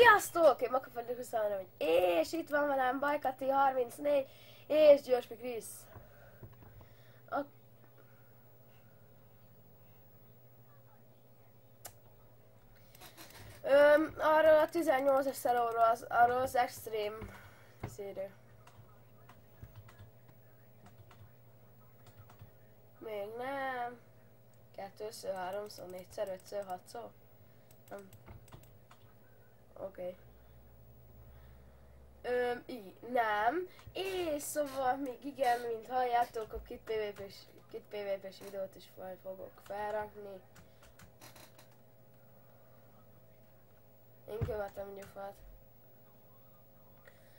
Sziasztok! Én Maka Fedrik hogy és itt van velem Bajkati 34 és Györfi Krisz. Arról a 18-as szeróról, arról az extrém széről. Még nem. 2-ször, 3-szor, 4-szer, 5-ször, 6-szor. Nem. Oké. Nem. És szóval még igen, mint halljátok, a Kit PvP-s videót is majd fogok felrakni. Én követem Gyufát.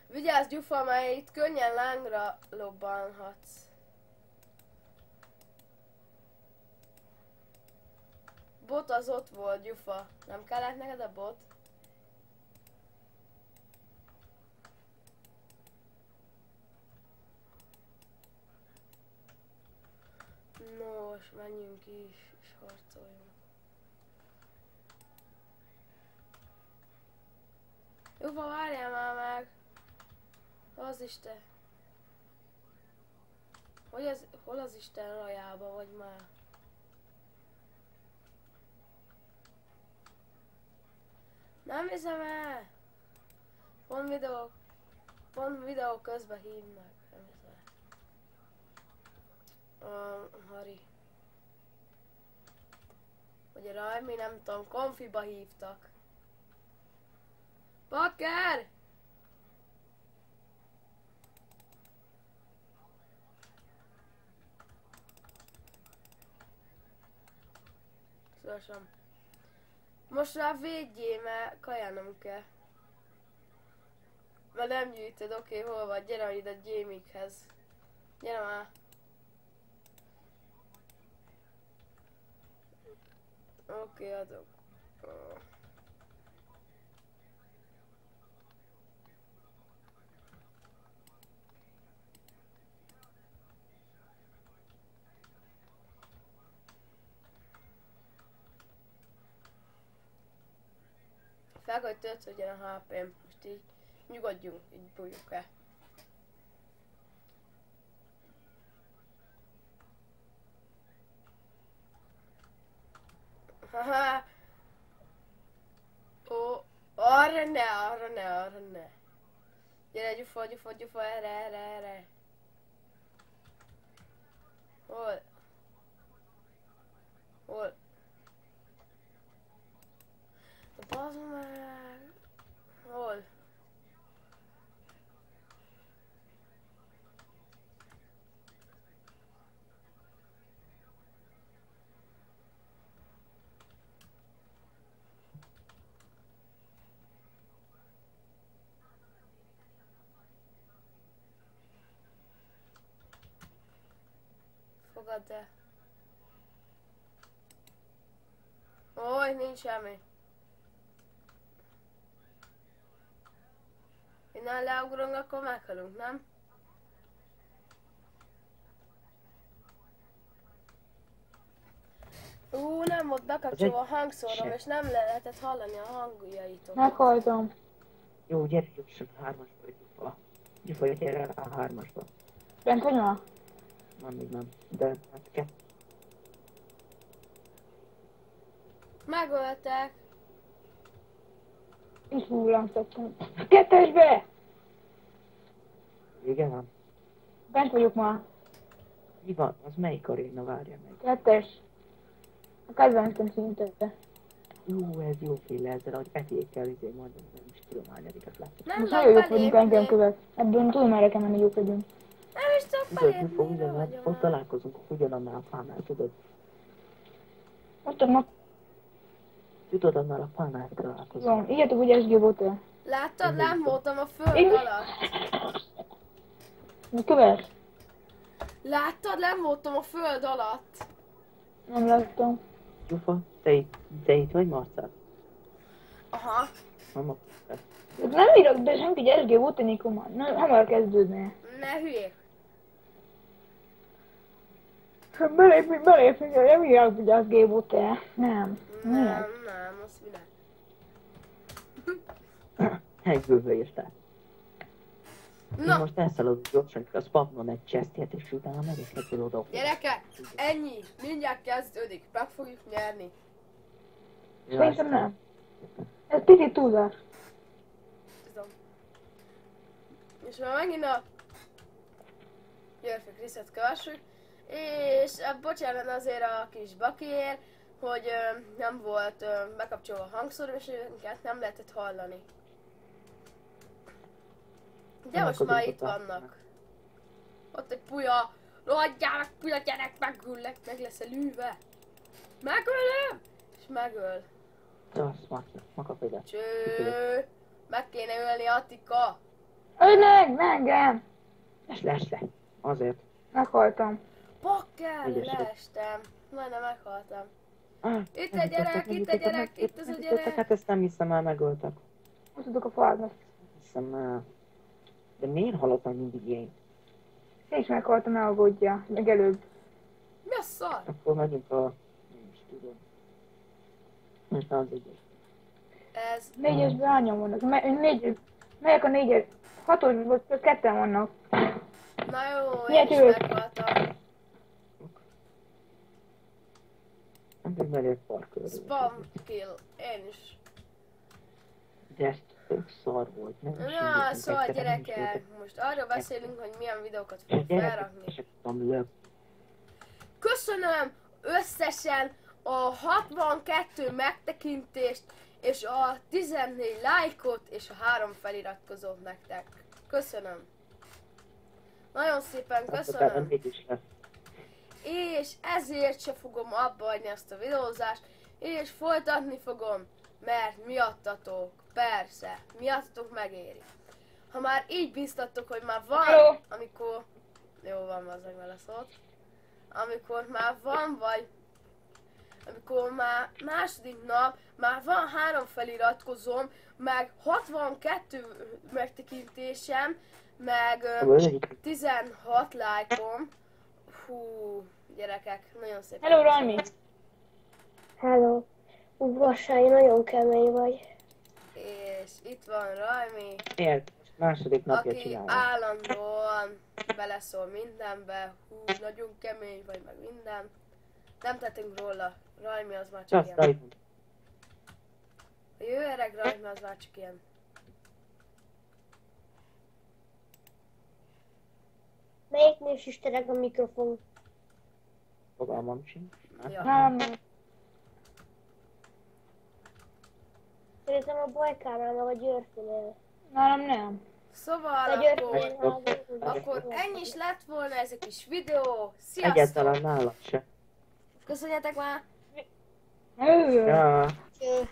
Vigyázz Gyufa, mert itt könnyen lángra lobbanhatsz. Bot az ott volt, Gyufa. Nem kellett neked a bot? Nos, menjünk is, és harcoljunk. Gyufa, várjál már meg! Az Isten! Hol az Isten rajába vagy már? Nem hiszem el! Pont videó közben hívnak. Nem hiszem el. Hari. Vagy a Rajmi, nem tudom, konfiba hívtak. Bakker! Szóval most rá védjél, mert kajánom kell. Mert nem gyűjtöd, oké, hol vagy? Gyere ide a gaminghez. Gyere már. Oké, adok. Felgagy többször a HP-m. Most így nyugodjunk, így bújjuk el. Haha. Ó, arra ne. Gyere, Gyufa, erre. Hol? Bazd meg! Hol? Fogadd el. Ó, nincs semmi. Innen leugrunk, akkor meghalunk, nem? Nem volt bekapcsolva a hangszorom, és nem lehetett hallani a hangjaitokat. Meghajtom. Jó, gyere, jusson a 3-asba, Gyufa. Gyufa, gyere a 3-asba. Bent vagy ma? Nem, még nem. De hát kell. Megöltek. Itt hullamtottam. 2-esbe! Igen, nem. Bent vagyok ma. Mi van? Az melyik aréna? Várja meg. 2-es. A kedvencem szinte. Jó, ez jó féle ezzel, hogy betékkel, mondom, nem is tudom, hányadikat látsz. Nem Most nagyon tudok jók vagyunk, engem belépni. követ. Ebből tudom, merre kell menni, jók vagyunk. Nem is tudok Tudod, belépni, Gyufa, hol vagy ott már? találkozunk, ugyanannál a fánál, tudod? Ott ma. Tudod, annál a fánál találkozunk. Jó, írjátok, hogy SG volt-e? Láttad? Nem voltam a föld Én- alatt. Mi követ? Láttad? Nem voltam a föld alatt. Nem láttam. Gyufa, te itt vagy, Marcel? Aha. Mama. Nem írok be senki, hogy SG volt-e, Nikoma. Hamar kezdődne. Ne hülyék. Belépni, nem írok, hogy SG volt-e. Nem. Nem, az mi nem. Egyből írtál. Én Na, most elszaladok gyorsan, a spamnon egy chestért, és utána megyek egyből oda. gyerekek, ennyi. Mindjárt kezdődik. Meg fogjuk nyerni. Szerintem nem. Ez picit túlzás. Tudom. És már megint a Györfő Kriszet kövessük. És bocsánat azért a kis bakiért, hogy nem volt bekapcsolva a hangszóró, és őket nem lehetett hallani. De most már itt vannak. Ott egy puja. Rohadjál meg, puja gyerek, megöllek, meg leszel lűve. Megölöm! És megöl. Azt makap ide. Cső. Meg kéne ölni Attika. Öld meg, engem! Lesz le. Azért. Meghaltam. Bakker, Ügyes vagy. leestem. Majdnem meghaltam. Ah, Itt a gyerek, itt a gyerek, itt az a gyerek. Hát ezt nem hiszem el, megöltek. Ott tudok a falnak. Hiszem el. De miért halottam mindig én? Én is meghaltam, ne aggódja. Meg előbb. Mi a szar? Akkor megyünk a... Nem is tudom. Most az egyes. Ez... Négyesben hányan vannak? Melyek a négyes? Hatos, vagy csak ketten vannak. Na jó, én Miért is ők? meghaltam. Nem tudom, megyek parkörül. Spam kill. Én is. De ez tök szar volt. Nem is Na, indultunk szóval egyszerre, nem is gyerekek, voltak. most arról beszélünk, hogy milyen videókat A fogok gyerekek felrakni. se tudtam lök. Köszönöm összesen a 62 megtekintést, és a 14 lájkot, és a 3 feliratkozót nektek. Köszönöm. Nagyon szépen Utána köszönöm. mégis lesz. És ezért se fogom abba hagyni ezt a videózást, és folytatni fogom, mert miattatok, persze, miattatok megéri. Ha már így biztattok, hogy már van, Hello. amikor... Jó van, azzal vele szólt. Amikor már van, vagy... Amikor már második nap, már van 3 feliratkozóm, meg 62 megtekintésem, meg Ebből az egyik 16 lájkom. Hú, gyerekek, nagyon szépen. Hello, Rajmi! Hello. Vassály, nagyon kemény vagy. És itt van Rajmi, Miért? Második napja aki csinálom. állandóan beleszól mindenbe. Hú, nagyon kemény vagy, meg minden. Nem tettünk róla. Rajmi az már csak Azt ilyen. rajtunk. A jövő öreg Rajmi az már csak ilyen. Melyiknél sistereg a mikrofon? Fogalmam sincs. Ja. Nem, Szerintem a Bajkánál, vagy a Györfinél. nálam nem. Szóval A akkor, Györfinél akkor ennyi is lett volna ez a kis videó. Sziasztok! Egyáltalán nálam se. Köszönjetek már! Ő. Ja. Cső.